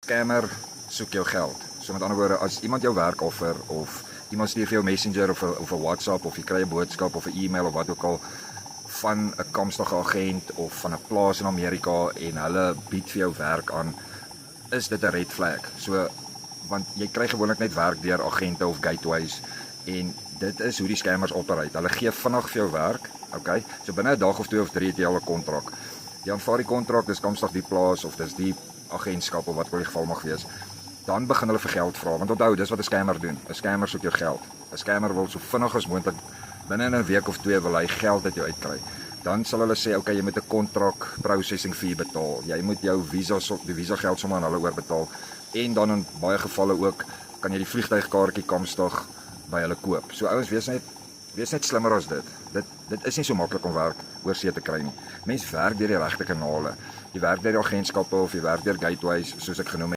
Scammer soek jou geld. So met ander woorde, as iemand jou werk offer of iemand stuur vir jou Messenger of 'n WhatsApp of jy kry 'n boodskap of 'n e-mail of wat ook al van 'n Comstock agent of van 'n plaas in Amerika en hulle bied vir jou werk aan, is dit 'n red flag. So want jy kry gewoonlik net werk deur agente of gateways en dit is hoe die scammers operate. Hulle gee vinnig vir jou werk, okay? So binne 'n dag of 2 of 3 het jy al 'n kontrak. Jy aanvaar die kontrak, dis Comstock die plaas of dis die agentskap of wat ook al die geval mag wees. Dan begin hulle vir geld vra, want onthou, dis wat 'n scammer doen. 'n Scammer soek jou geld. 'n Scammer wil so vinnig as moontlik binne 'n week of 2 wil hy geld uit jou uitkry. Dan sal hulle sê, okay, jy moet 'n kontrak processing fee betaal. Jy moet jou die visa geld sommer aan hulle oorbetaal. En dan in baie gevalle ook kan jy die vliegtuigkaartjie Comstock by hulle koop. So ouens, wees net slimmer as dit. Dit is nie so maklik om werk oor see te kry nie. Mense werk deur die regte kanale. Jy werk deur die agentskappe of jy werk deur gateways soos ek genoem het.